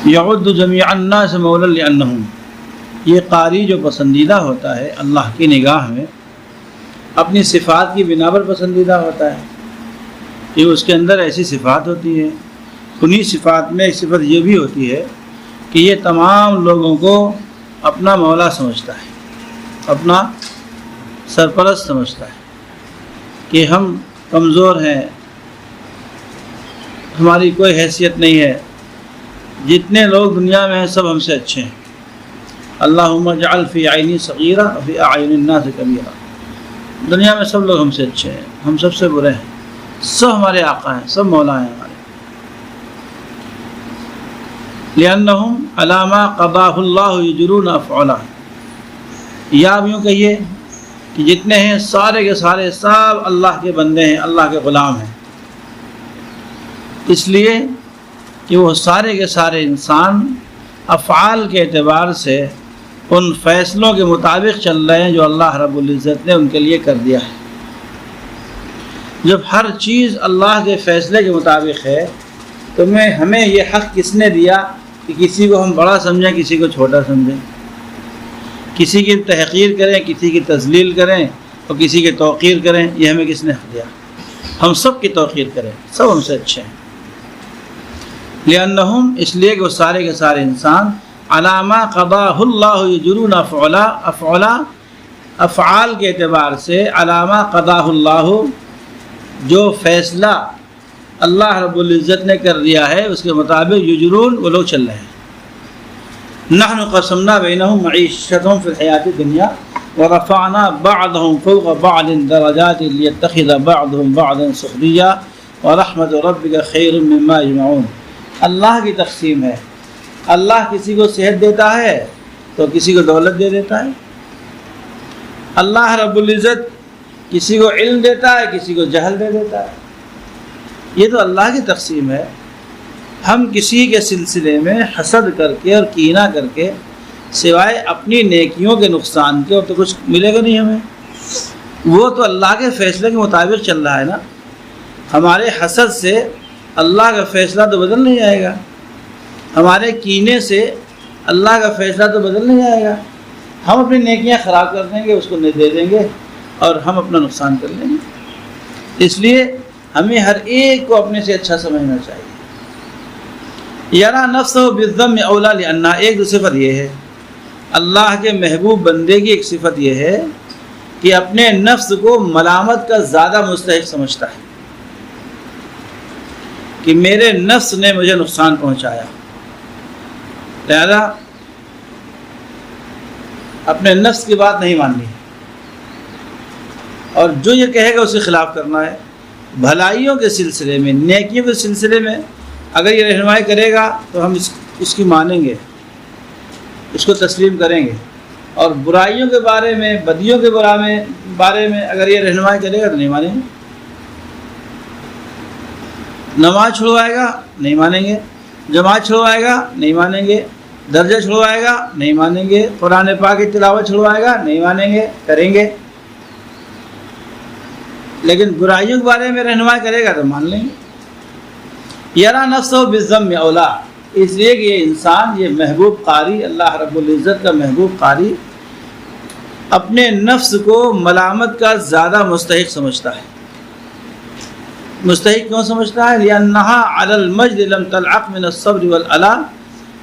یعد جمیع الناس مولا لانہم، یہ قاری جو پسندیدہ ہوتا ہے اللہ کی نگاہ میں اپنی صفات کی بنا پر پسندیدہ ہوتا ہے کہ اس کے اندر ایسی صفات ہوتی ہے۔ انہی صفات میں ایک صفت یہ بھی ہوتی ہے کہ یہ تمام لوگوں کو اپنا مولا سمجھتا ہے، اپنا سرپرست سمجھتا ہے کہ ہم کمزور ہیں، ہماری کوئی حیثیت نہیں ہے، جتنے لوگ دنیا میں ہیں سب ہم سے اچھے ہیں۔ اللہم اجعل فی عینی صغیرہ وفی اعین الناس کبیرہ، دنیا میں سب لوگ ہم سے اچھے ہیں، ہم سب سے برے ہیں، سب ہمارے آقا ہیں، سب مولا ہیں ہمارے۔ لأنہم علی ما قضاہ اللہ یجرون افعلا، یا اب یوں کہیے کہ جتنے ہیں سارے کے سارے سب اللہ کے بندے ہیں، اللہ کے غلام ہیں، اس لیے کہ وہ سارے کے سارے انسان افعال کے اعتبار سے ان فیصلوں کے مطابق چل رہے ہیں جو اللہ رب العزت نے ان کے لیے کر دیا ہے۔ جب ہر چیز اللہ کے فیصلے کے مطابق ہے تو ہمیں یہ حق کس نے دیا کہ کسی کو ہم بڑا سمجھیں، کسی کو چھوٹا سمجھیں، کسی کی تحقیر کریں، کسی کی تذلیل کریں اور کسی کی توقیر کریں؟ یہ ہمیں کس نے حق دیا؟ ہم سب کی توقیر کریں، سب ہم سے اچھے ہیں۔ لأنہم، اس لیے کہ وہ سارے کے سارے انسان علی ما قضاہ اللہ یجرون افعلا، افعال کے اعتبار سے علی ما قضاہ اللہ، جو فیصلہ اللہ رب العزت نے کر دیا ہے اس کے مطابق یجرون، وہ لوگ چل رہے ہیں۔ نحن قسمنا بینہم معیشتہم فی الحیاۃ الدنیا ورفعنا بعضهم فوق بعض درجات لیتخذ بعضهم بعضا سخریا ورحمت ربک خیر مما یجمعون۔ اللہ کی تقسیم ہے، اللہ کسی کو صحت دیتا ہے تو کسی کو دولت دے دیتا ہے، اللہ رب العزت کسی کو علم دیتا ہے، کسی کو جہل دے دیتا ہے، یہ تو اللہ کی تقسیم ہے۔ ہم کسی کے سلسلے میں حسد کر کے اور کینہ کر کے سوائے اپنی نیکیوں کے نقصان کے اور تو کچھ ملے گا نہیں ہمیں، وہ تو اللہ کے فیصلے کے مطابق چل رہا ہے نا۔ ہمارے حسد سے اللہ کا فیصلہ تو بدل نہیں جائے گا، ہمارے کینے سے اللہ کا فیصلہ تو بدل نہیں جائے گا۔ ہم اپنی نیکیاں خراب کر دیں گے، اس کو دے دیں گے اور ہم اپنا نقصان کر لیں گے۔ اس لیے ہمیں ہر ایک کو اپنے سے اچھا سمجھنا چاہیے۔ یرا نفسہ بالذم اولا لأنہ، ایک دو صفت یہ ہے، اللہ کے محبوب بندے کی ایک صفت یہ ہے کہ اپنے نفس کو ملامت کا زیادہ مستحق سمجھتا ہے کہ میرے نفس نے مجھے نقصان پہنچایا، لہذا اپنے نفس کی بات نہیں ماننی اور جو یہ کہے گا اس کے خلاف کرنا ہے۔ بھلائیوں کے سلسلے میں، نیکیوں کے سلسلے میں اگر یہ رہنمائی کرے گا تو ہم اس کی مانیں گے، اس کو تسلیم کریں گے، اور برائیوں کے بارے میں، بدیوں کے بارے میں اگر یہ رہنمائی کرے گا تو نہیں مانیں گے۔ نماز چھڑوائے گا نہیں مانیں گے، جماعت چھڑوائے گا نہیں مانیں گے، درجہ چھڑوائے گا نہیں مانیں گے، قرآن پاک کی تلاوت چھڑوائے گا نہیں مانیں گے، کریں گے، لیکن برائیوں کے بارے میں رہنمائی کرے گا تو مان لیں گے۔ یرا نفسہ بالذم اولا، اس لیے کہ یہ انسان، یہ محبوب قاری، اللہ رب العزت کا محبوب قاری، اپنے نفس کو ملامت کا زیادہ مستحق سمجھتا ہے۔ مستحق کیوں سمجھتا ہے؟ لأنہا علی المجد لم تلعق من الصبر والعلا،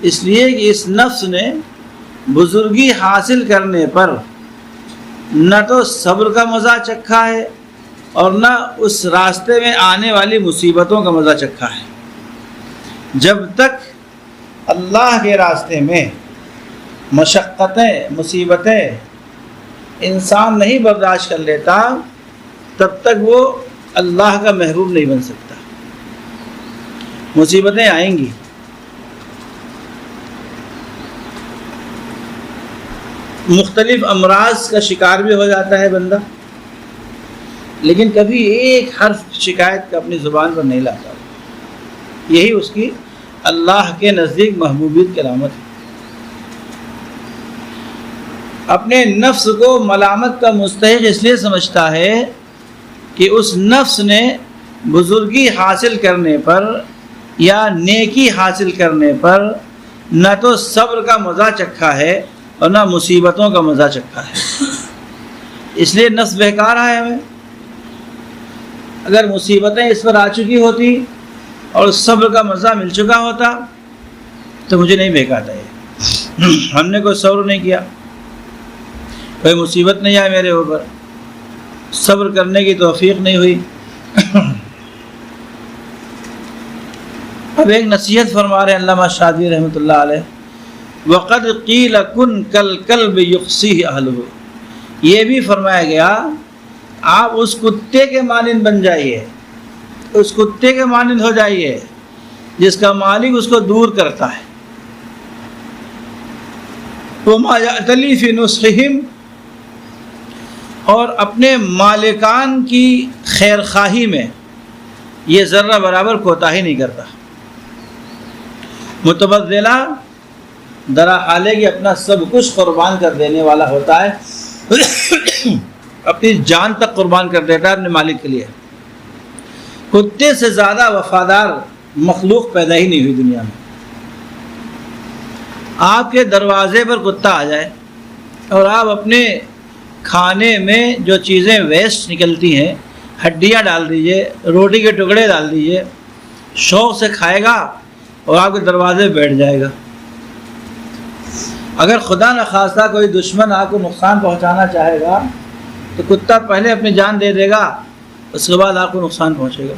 اس لیے کہ اس نفس نے بزرگی حاصل کرنے پر نہ تو صبر کا مزہ چکھا ہے اور نہ اس راستے میں آنے والی مصیبتوں کا مزہ چکھا ہے۔ جب تک اللہ کے راستے میں مشقتیں، مصیبتیں انسان نہیں برداشت کر لیتا تب تک وہ اللہ کا محبوب نہیں بن سکتا۔ مصیبتیں آئیں گی، مختلف امراض کا شکار بھی ہو جاتا ہے بندہ، لیکن کبھی ایک حرف شکایت کا اپنی زبان پر نہیں لاتا۔ یہی اس کی اللہ کے نزدیک محبوبیت کی علامت ہے۔ اپنے نفس کو ملامت کا مستحق اس لیے سمجھتا ہے کہ اس نفس نے بزرگی حاصل کرنے پر یا نیکی حاصل کرنے پر نہ تو صبر کا مزہ چکھا ہے اور نہ مصیبتوں کا مزہ چکھا ہے، اس لیے نفس بہکا رہا ہے ہمیں۔ اگر مصیبتیں اس پر آ چکی ہوتی اور صبر کا مزہ مل چکا ہوتا تو مجھے نہیں بہکاتا یہ۔ ہم نے کوئی صبر نہیں کیا، کوئی مصیبت نہیں آئی میرے اوپر، صبر کرنے کی توفیق نہیں ہوئی۔ اب ایک نصیحت فرما رہے ہیں علامہ شاذلی رحمۃ اللہ علیہ، وَقَدْ قِيلَ كُنْ كَالْكَلْبِ يُقْصِيهِ أَهْلُهُ، یہ بھی فرمایا گیا آپ اس کتے کے مانند بن جائیے، اس کتے کے مانند ہو جائیے جس کا مالک اس کو دور کرتا ہے۔ وَمَا يَعْتَلِي فِي نُصْحِهِمْ، اور اپنے مالکان کی خیر خواہی میں یہ ذرہ برابر کوتاہی نہیں کرتا۔ متبذلہ درا حال ہے کہ اپنا سب کچھ قربان کر دینے والا ہوتا ہے، اپنی جان تک قربان کر دیتا ہے اپنے مالک کے لیے۔ کتے سے زیادہ وفادار مخلوق پیدا ہی نہیں ہوئی دنیا میں۔ آپ کے دروازے پر کتا آ جائے اور آپ اپنے کھانے میں جو چیزیں ویسٹ نکلتی ہیں، ہڈیاں ڈال دیجئے، روٹی کے ٹکڑے ڈال دیجئے، شوق سے کھائے گا اور آپ کے دروازے پہ بیٹھ جائے گا۔ اگر خدا نخواستہ کوئی دشمن آپ کو نقصان پہنچانا چاہے گا تو کتا پہلے اپنی جان دے دے گا، اس کے بعد آپ کو نقصان پہنچے گا۔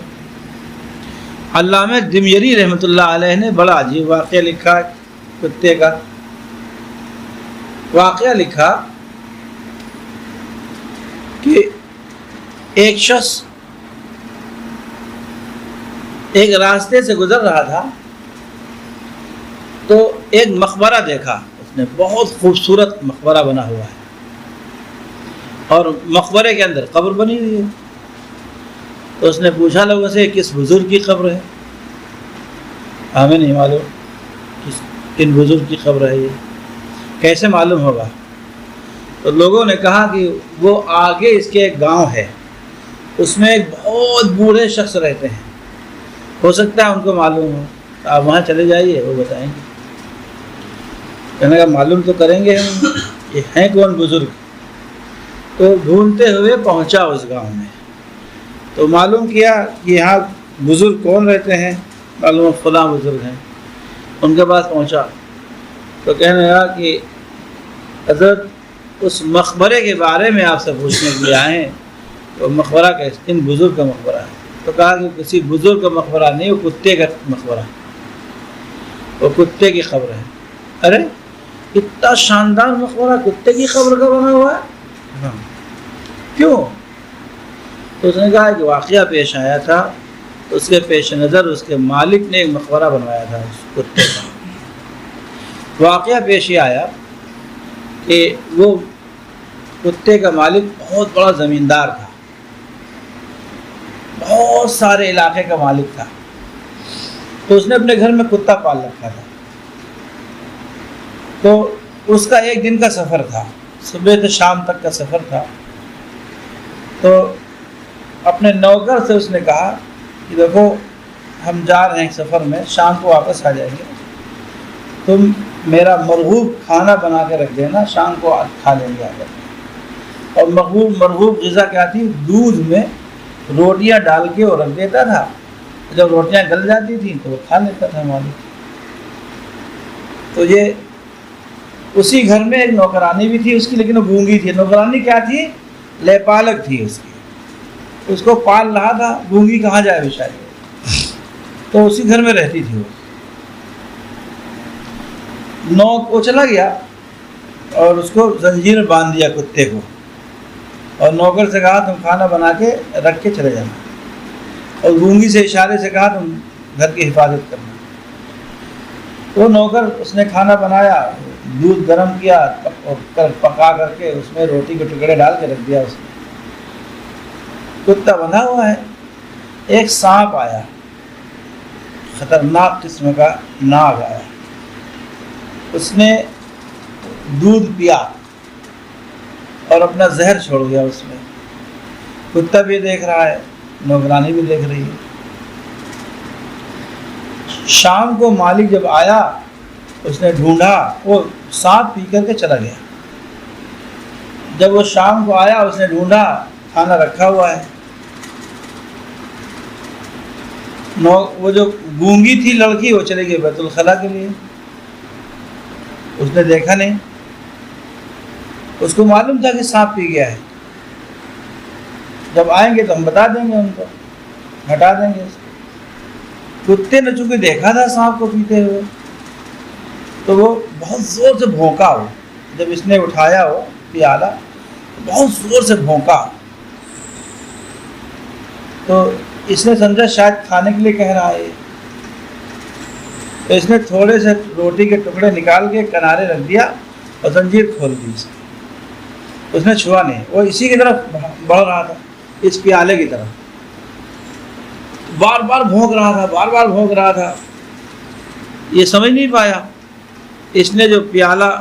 علامہ دميري رحمۃ اللہ علیہ نے بڑا عجیب واقعہ لکھا کتے کا۔ واقعہ لکھا کہ ایک شخص ایک راستے سے گزر رہا تھا تو ایک مقبرہ دیکھا، اس نے بہت خوبصورت مقبرہ بنا ہوا ہے اور مقبرے کے اندر قبر بنی ہوئی ہے۔ تو اس نے پوچھا لوگوں سے کس بزرگ کی قبر ہے؟ ہمیں نہیں معلوم کن بزرگ کی قبر ہے، یہ کیسے معلوم ہوگا؟ تو لوگوں نے کہا کہ وہ آگے اس کے ایک گاؤں ہے، اس میں ایک بہت بوڑھے شخص رہتے ہیں، ہو سکتا ہے ان کو معلوم ہو، آپ وہاں چلے جائیے، وہ بتائیں گے۔ کہنے کا معلوم تو کریں گے ہم، یہ ہیں کون بزرگ؟ تو ڈھونڈتے ہوئے پہنچا اس گاؤں میں، تو معلوم کیا کہ یہاں بزرگ کون رہتے ہیں، معلوم فلاں بزرگ ہیں۔ ان کے پاس پہنچا تو کہنے لگا کہ حضرت اس مقبرے کے بارے میں آپ سے پوچھنے کے لیے آئے ہیں، تو مقبرہ کا کن بزرگ کا مقبرہ ہے؟ تو کہا کہ کسی بزرگ کا مقبرہ نہیں، وہ کتے کا مقبرہ ہے، وہ کتے کی قبر ہے۔ ارے اتنا شاندار مقبرہ کتے کی قبر کا بنا ہوا ہے؟ کیوں؟ تو اس نے کہا کہ واقعہ پیش آیا تھا، اس کے پیش نظر اس کے مالک نے ایک مقبرہ بنوایا تھا اس کتے کا۔ واقعہ پیش یہ آیا کہ وہ کتے کا مالک بہت بڑا زمیندار تھا، بہت سارے علاقے کا مالک تھا، تو اس نے اپنے گھر میں کتا پال رکھا تھا۔ تو اس کا ایک دن کا سفر تھا، صبح سے شام تک کا سفر تھا۔ تو اپنے نوکر سے اس نے کہا کہ دیکھو ہم جا رہے ہیں سفر میں، شام کو واپس آ جائیں گے، تم میرا مرغوب کھانا بنا کے رکھ دینا، شام کو کھا لیں گے آ کر۔ اور مرغوب غذا کیا تھی؟ دودھ میں روٹیاں ڈال کے وہ رکھ دیتا تھا، جب روٹیاں گل جاتی تھیں تو وہ کھا لیتا تھا مالک۔ تو یہ اسی گھر میں ایک نوکرانی بھی تھی اس کی، لیکن وہ گونگی تھی۔ نوکرانی کیا تھی؟ لے پالک تھی اس کی، اس کو پال رہا تھا، گونگی کہاں جائے بیچاری، تو اسی گھر میں رہتی تھی وہ چلا گیا اور اس کو زنجیر میں باندھ دیا کتے کو، اور نوکر سے کہا تم کھانا بنا کے رکھ کے چلے جانا، اور گونگی سے اشارے سے کہا تم گھر کی حفاظت کرنا۔ وہ نوکر اس نے کھانا بنایا، دودھ گرم کیا، پکا کر کے اس میں روٹی کے ٹکڑے ڈال کے رکھ دیا اس میں۔ کتا بندھا ہوا ہے، ایک سانپ آیا، خطرناک قسم کا ناگ آیا، اس نے دودھ پیا اور اپنا زہر چھوڑ گیا اس میں۔ کتا بھی دیکھ رہا ہے، نوکرانی بھی دیکھ رہی ہے۔ شام کو مالک جب آیا اس نے ڈھونڈا، وہ سانپ پی کر کے چلا گیا۔ جب وہ شام کو آیا اس نے ڈھونڈا، کھانا رکھا ہوا ہے۔ وہ جو گونگی تھی لڑکی وہ چلے گئی بیت الخلاء کے لیے، اس نے دیکھا نہیں، اس کو معلوم تھا کہ سانپ پی گیا ہے، جب آئیں گے تو ہم بتا دیں گے، ان کو ہٹا دیں گے۔ کتے نے چونکہ دیکھا تھا سانپ کو پیتے ہوئے تو وہ بہت زور سے بھونکا، ہو جب اس نے اٹھایا ہو پیالہ بہت زور سے بھونکا، تو اس نے سمجھا شاید کھانے کے لیے کہہ رہا ہے، تو اس نے تھوڑے سے روٹی کے ٹکڑے نکال کے کنارے رکھ دیا اور زنجیر کھول دی۔ اس نے چھوا نہیں، وہ اسی کی طرف بڑھ رہا تھا، اس پیالے کی طرف، بار بار بھونک رہا تھا، بار بار بھونک رہا تھا۔ یہ سمجھ نہیں پایا، اس نے جو پیالہ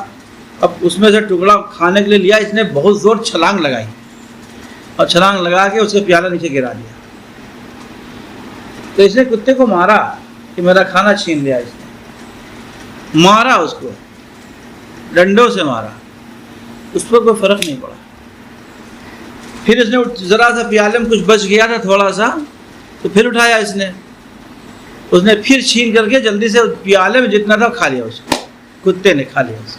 اب اس میں سے ٹکڑا کھانے کے لیے لیا، اس نے بہت زور چھلانگ لگائی اور چھلانگ لگا کے اس کا پیالہ نیچے گرا دیا۔ تو اس نے کتے کو مارا کہ میرا کھانا چھین لیا، اس نے مارا، اس کو ڈنڈوں سے مارا، اس پر کوئی فرق نہیں پڑا۔ پھر اس نے ذرا سا پیالے میں کچھ بچ گیا تھا تھوڑا سا، تو پھر اٹھایا اس نے پھر چھین کر کے جلدی سے پیالے میں جتنا تھا کھا لیا، اس کو کتے نے کھا لیا۔ اس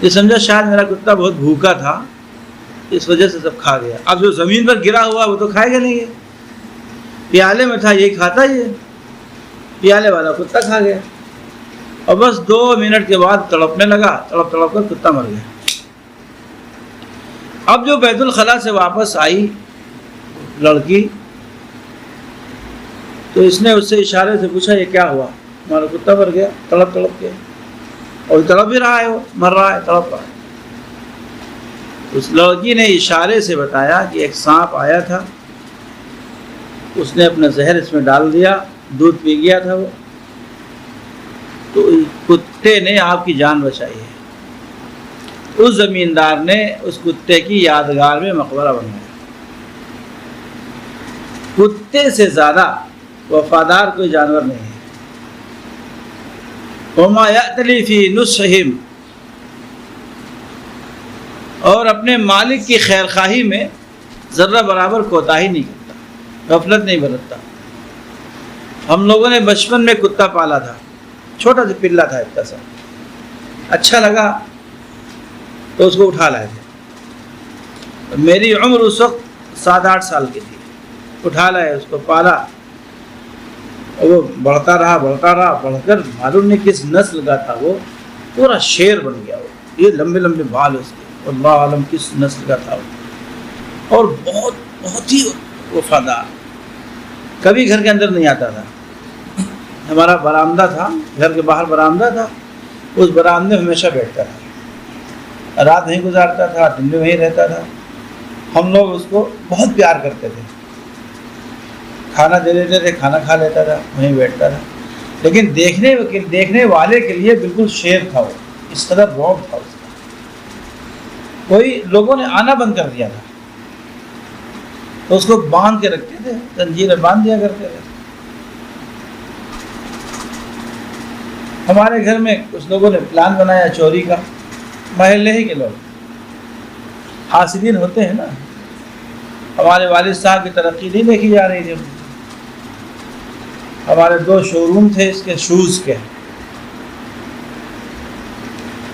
یہ سمجھا شاید میرا کتا بہت بھوکا تھا، اس وجہ سے سب کھا گیا۔ اب جو زمین پر گرا ہوا وہ تو کھائے گا نہیں، یہ پیالے میں تھا یہی کھاتا، یہ پیالے والا کتا کھا گیا، اور بس 2 منٹ کے بعد تڑپنے لگا، تڑپ تڑپ کر کتا مر گیا۔ اب جو بیت الخلاء سے واپس آئی لڑکی، تو اس نے اس سے اشارے سے پوچھا یہ کیا ہوا؟ ہمارا کتا مر گیا تڑپ تڑپ کے، اور تڑپ بھی رہا ہے، وہ مر رہا ہے، تڑپ رہا ہے۔ اس لڑکی نے اشارے سے بتایا کہ ایک سانپ آیا تھا، اس نے اپنا زہر اس میں ڈال دیا، دودھ پی گیا تھا وہ، تو کتے نے آپ کی جان بچائی ہے۔ اس زمیندار نے اس کتے کی یادگار میں مقبرہ بنوایا۔ کتے سے زیادہ وفادار کوئی جانور نہیں ہے۔ وما یأتلی فی نصحہم، اور اپنے مالک کی خیر خواہی میں ذرہ برابر کوتاہی نہیں کرتا، غفلت نہیں برتتا۔ ہم لوگوں نے بچپن میں کتا پالا تھا، چھوٹا سا پلا تھا اتنا سا، اچھا لگا تو اس کو اٹھا لائے تھے۔ میری عمر اس وقت 7-8 سال کی تھی، اٹھا لائے، اس کو پالا، اور وہ بڑھتا رہا بڑھ کر معلوم نہیں کس نسل کا تھا، وہ پورا شیر بن گیا، وہ یہ لمبے لمبے بال اس کے، اللہ عالم کس نسل کا تھا وہ، اور بہت ہی وفادار، کبھی گھر کے اندر نہیں آتا تھا۔ ہمارا برآمدہ تھا، گھر کے باہر برآمدہ تھا، اس برآمدے میں ہمیشہ بیٹھتا تھا، رات وہیں گزارتا تھا، دن میں وہیں رہتا تھا۔ ہم لوگ اس کو بہت پیار کرتے تھے، کھانا دے دیتے تھے، کھانا کھا لیتا تھا، وہیں بیٹھتا تھا، لیکن دیکھنے والے کے لیے بالکل شیر تھا وہ، اس قدر رعب تھا اس کا۔ کوئی لوگوں نے آنا بند کر دیا تھا تو اس کو باندھ کے رکھتے تھے، زنجیریں باندھ دیا کرتے تھے۔ ہمارے گھر میں کچھ لوگوں نے پلان بنایا چوری کا، محلے ہی کے لوگ، حاسدین ہوتے ہیں نا، ہمارے والد صاحب کی ترقی نہیں دیکھی جا رہی تھی۔ ہمارے 2 شو روم تھے اس کے شوز کے،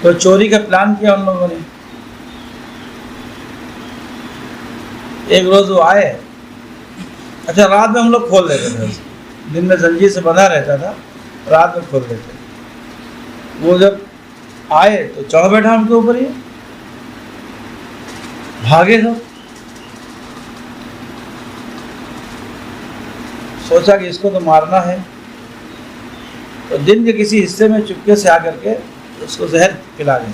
تو چوری کا پلان کیا ان لوگوں نے۔ ایک روز وہ آئے، اچھا رات میں ہم لوگ کھول دیتے تھے، دن میں زنجیر سے بندھا رہتا تھا، رات میں کھول دیتے۔ وہ جب آئے تو چڑھ بیٹھا ان کے اوپر، یہ بھاگے تو سوچا کہ اس کو تو مارنا ہے، تو دن کے کسی حصے میں چپکے سے آ کر کے اس کو زہر پلا دیں۔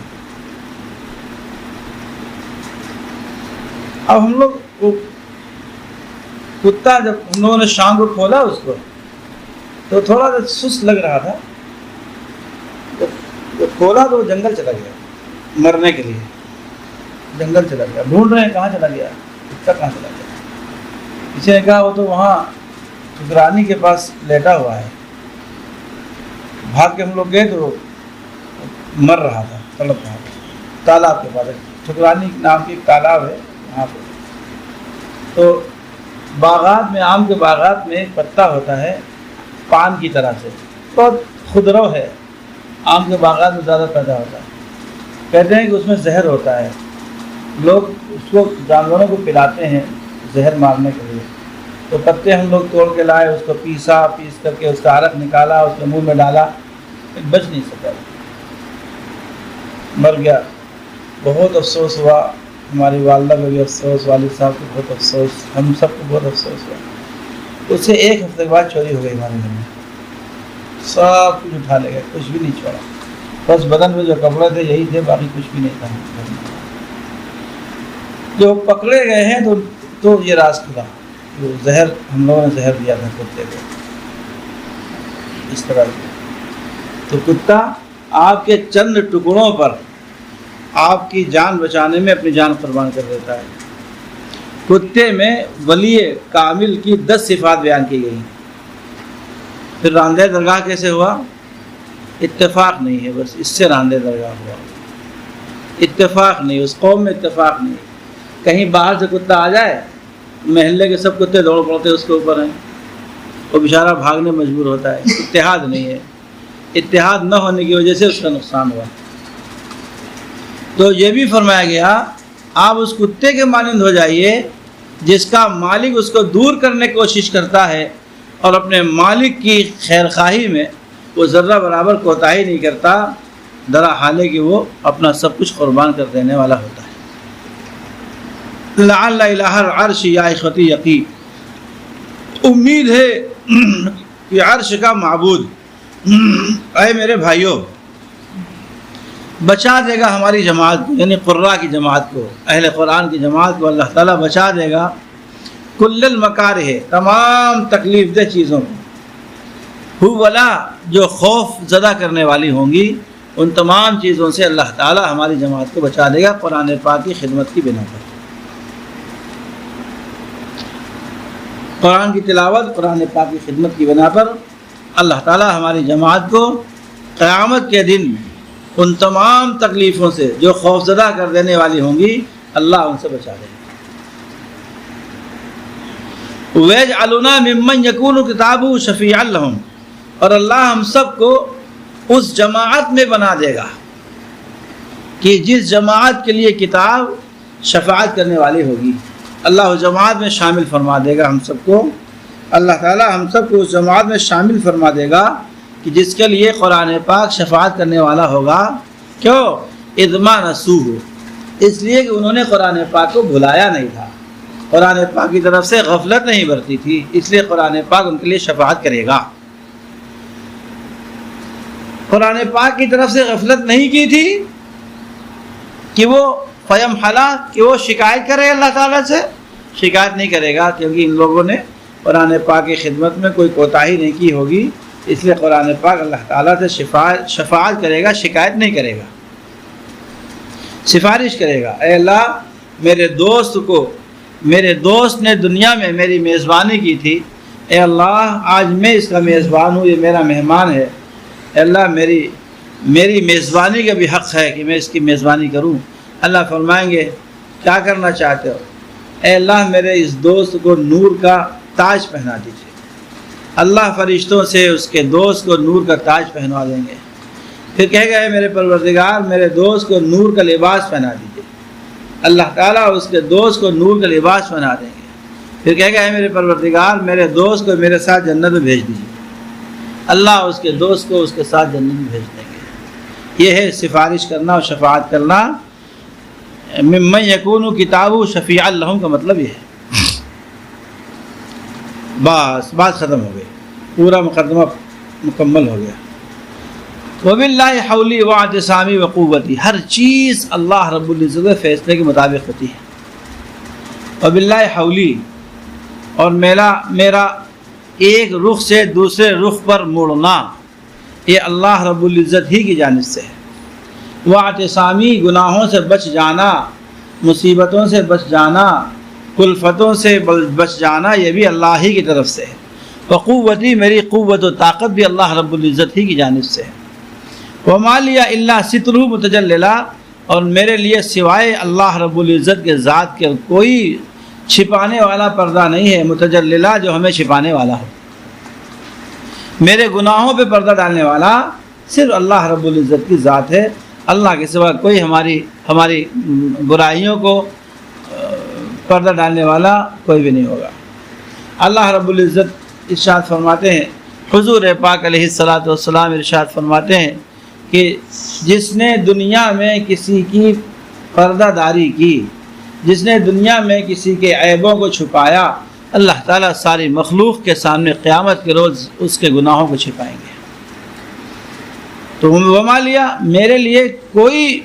اب ہم لوگ کتا جب ہم لوگوں نے شام کو کھولا اس کو، تو تھوڑا سا سست لگ رہا تھا، تو کھولا تو وہ جنگل چلا گیا مرنے کے لیے، جنگل چلا گیا، ڈھونڈ رہے ہیں کہاں چلا گیا، کتا کہاں چلا گیا۔ کسی نے کہا وہ تو وہاں ٹھکرانی کے پاس لیٹا ہوا ہے، بھاگ کے ہم لوگ گئے تو مر رہا تھا، تڑپ رہا تھا تالاب کے پاس، ٹھکرانی نام کی ایک تالاب ہے وہاں پہ۔ تو باغات میں، آم کے باغات میں ایک پتا ہوتا ہے پان کی طرح سے، بہت خودرو ہے، آم کے باغات میں زیادہ پیدا ہوتا ہے۔ کہتے ہیں کہ اس میں زہر ہوتا ہے، لوگ اس کو جانوروں کو پلاتے ہیں زہر مارنے کے لیے۔ تو پتے ہم لوگ توڑ کے لائے، اس کو پیس کر کے اس کا عرق نکالا، اس کے منہ میں ڈالا، بچ نہیں سکا، مر گیا۔ بہت افسوس ہوا، ہماری والدہ کو بھی افسوس، والد صاحب کو بہت افسوس، ہم سب کو بہت افسوس ہوا۔ اس سے ایک ہفتے کے بعد چوری ہو گئی ہمارے گھر میں، سب کچھ اٹھا لے گئے، کچھ بھی نہیں چھوڑا، بس بدن میں جو کپڑے تھے یہی تھے، باقی کچھ بھی نہیں تھا۔ جو پکڑے گئے ہیں تو یہ راز کھلا، جو زہر ہم لوگوں نے زہر دیا تھا کتے کو، اس طرح سے۔ تو کتا آپ کے چند ٹکڑوں پر آپ کی جان بچانے میں اپنی جان قربان کر دیتا ہے۔ کتے میں ولی کامل کی 10 صفات بیان کی گئی۔ پھر راندہ درگاہ کیسے ہوا؟ اتفاق نہیں ہے، بس اس سے راندہ درگاہ ہوا، اتفاق نہیں، اس قوم میں اتفاق نہیں۔ کہیں باہر سے کتا آ جائے، محلے کے سب کتے دوڑ پڑتے اس کے اوپر ہیں، وہ بیچارہ بھاگنے مجبور ہوتا ہے۔ اتحاد نہیں ہے، اتحاد نہ ہونے کی وجہ سے اس کا نقصان ہوا۔ تو یہ بھی فرمایا گیا آپ اس کتے کے مانند ہو جائیے جس کا مالک اس کو دور کرنے کی کوشش کرتا ہے اور اپنے مالک کی خیر خواہی میں وہ ذرہ برابر کوتاہی نہیں کرتا، درا حال ہے کہ وہ اپنا سب کچھ قربان کر دینے والا ہوتا ہے۔ لعل الہ العرش یا اخوتی یقین، امید ہے کہ عرش کا معبود، اے میرے بھائیوں، بچا دے گا ہماری جماعت کو، یعنی قراء کی جماعت کو، اہل قرآن کی جماعت کو اللہ تعالیٰ بچا دے گا کل المکارہ، تمام تکلیف دہ چیزوں کو، ولا جو خوف زدہ کرنے والی ہوں گی، ان تمام چیزوں سے اللہ تعالیٰ ہماری جماعت کو بچا دے گا قرآن پاک کی خدمت کی بنا پر۔ قرآن کی تلاوت، قرآن پاک کی خدمت کی بنا پر اللہ تعالیٰ ہماری جماعت کو قیامت کے دن ان تمام تکلیفوں سے جو خوف زدہ کر دینے والی ہوں گی، اللہ ان سے بچا دے گا۔ وَيَجْعَلُنَا مِمَّنْ يَكُونُ كِتَابُهُ شَفِيعًا لَهُمْ، اور اللہ ہم سب کو اس جماعت میں بنا دے گا کہ جس جماعت کے لیے کتاب شفاعت کرنے والی ہوگی، اللہ اس جماعت میں شامل فرما دے گا ہم سب کو۔ اللہ تعالیٰ ہم سب کو اس جماعت میں شامل فرما دے گا کہ جس کے لیے قرآن پاک شفاعت کرنے والا ہوگا۔ کیوں؟ اذ ما نسوہ، اس لیے کہ انہوں نے قرآن پاک کو بھلایا نہیں تھا، قرآن پاک کی طرف سے غفلت نہیں برتی تھی، اس لیے قرآن پاک ان کے لیے شفاعت کرے گا۔ قرآن پاک کی طرف سے غفلت نہیں کی تھی کہ وہ فیم حلا، کہ وہ شکایت کرے اللہ تعالیٰ سے، شکایت نہیں کرے گا، کیونکہ ان لوگوں نے قرآن پاک کی خدمت میں کوئی کوتاہی نہیں کی ہوگی، اس لیے قرآن پاک اللہ تعالیٰ سے شفاعت کرے گا، شکایت نہیں کرے گا، سفارش کرے گا۔ اے اللہ، میرے دوست کو، میرے دوست نے دنیا میں میری میزبانی کی تھی، اے اللہ آج میں اس کا میزبان ہوں، یہ میرا مہمان ہے، اے اللہ میری میزبانی کا بھی حق ہے کہ میں اس کی میزبانی کروں۔ اللہ فرمائیں گے کیا کرنا چاہتے ہو؟ اے اللہ میرے اس دوست کو نور کا تاج پہنا دیجیے۔ اللہ فرشتوں سے اس کے دوست کو نور کا تاج پہنوا دیں گے۔ پھر کہے گا اے میرے پروردگار، میرے دوست کو نور کا لباس پہنا دیجیے۔ اللہ تعالیٰ اس کے دوست کو نور کا لباس پہنا دیں گے۔ پھر کہے گا اے میرے پروردگار، میرے دوست کو میرے ساتھ جنت میں بھیج دیجیے۔ اللہ اس کے دوست کو اس کے ساتھ جنت میں بھیج دیں گے۔ یہ ہے سفارش کرنا اور شفاعت کرنا۔ ممن یکون کتابہ شفیعا لہم کا مطلب یہ ہے۔ بس بات ختم ہو گئی، پورا مقدمہ مکمل ہو گیا۔ وَبِاللَّهِ حَوْلِي وَاعْتِصَامِي وَقُوَّتِي، ہر چیز اللہ رب العزت کے فیصلے کے مطابق ہوتی ہے۔ وَبِاللَّهِ حَوْلِي، اور میرا ایک رخ سے دوسرے رخ پر مڑنا، یہ اللہ رب العزت ہی کی جانب سے ہے۔ وَاعْتِصَامِي، گناہوں سے بچ جانا، مصیبتوں سے بچ جانا، کلفتوں سے بچ جانا، یہ بھی اللہ ہی کی طرف سے ہے۔ وقوتی، میری قوت و طاقت بھی اللہ رب العزت ہی کی جانب سے ہے۔ وما لی الا سترہ متجللا، اور میرے لیے سوائے اللہ رب العزت کے ذات کے کوئی چھپانے والا پردہ نہیں ہے، متجللا جو ہمیں چھپانے والا ہو۔ میرے گناہوں پہ پردہ ڈالنے والا صرف اللہ رب العزت کی ذات ہے، اللہ کے سوا کوئی ہماری برائیوں کو پردہ ڈالنے والا کوئی بھی نہیں ہوگا۔ اللہ رب العزت ارشاد فرماتے ہیں، حضور پاک علیہ الصلاۃ والسلام ارشاد فرماتے ہیں کہ جس نے دنیا میں کسی کی پردہ داری کی، جس نے دنیا میں کسی کے عیبوں کو چھپایا، اللہ تعالیٰ ساری مخلوق کے سامنے قیامت کے روز اس کے گناہوں کو چھپائیں گے۔ تو وما لیا، میرے لیے کوئی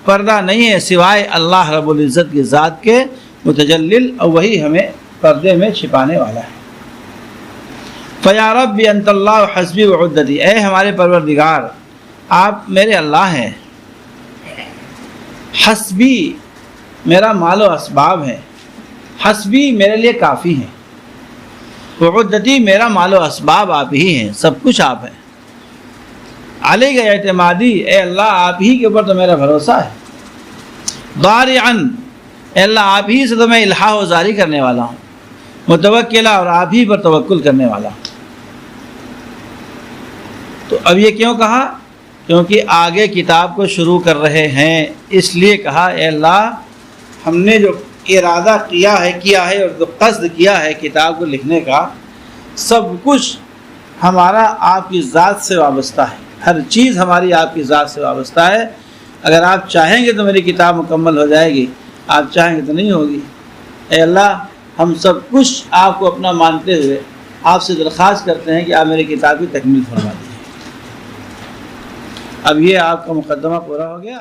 پردہ نہیں ہے سوائے اللہ رب العزت کی ذات کے، متجلل، اور وہی ہمیں پردے میں چھپانے والا ہے۔ فیا رب انت اللہ حسبی وعدتی، اے ہمارے پروردگار آپ میرے اللہ ہیں، حسبی میرا مال و اسباب ہے، حسبی میرے لیے کافی ہیں، وعدتی میرا مال و اسباب آپ ہی ہیں، سب کچھ آپ ہیں، علیہ اعتمادی، اے اللہ آپ ہی کے اوپر تو میرا بھروسہ ہے، ضارعاً، اے اللہ آپ ہی سے تو میں الحاح و زاری کرنے والا ہوں، متوکلہ، اور آپ ہی پر توکل کرنے والا ہوں۔ تو اب یہ کیوں کہا؟ کیونکہ آگے کتاب کو شروع کر رہے ہیں، اس لیے کہا اے اللہ ہم نے جو ارادہ کیا ہے اور جو قصد کیا ہے کتاب کو لکھنے کا، سب کچھ ہمارا آپ کی ذات سے وابستہ ہے، ہر چیز ہماری آپ کی ذات سے وابستہ ہے۔ اگر آپ چاہیں گے تو میری کتاب مکمل ہو جائے گی، آپ چاہیں گے تو نہیں ہوگی۔ اے اللہ ہم سب کچھ آپ کو اپنا مانتے ہوئے آپ سے درخواست کرتے ہیں کہ آپ میری کتاب کی تکمیل فرما دیجیے۔ اب یہ آپ کا مقدمہ پورا ہو گیا۔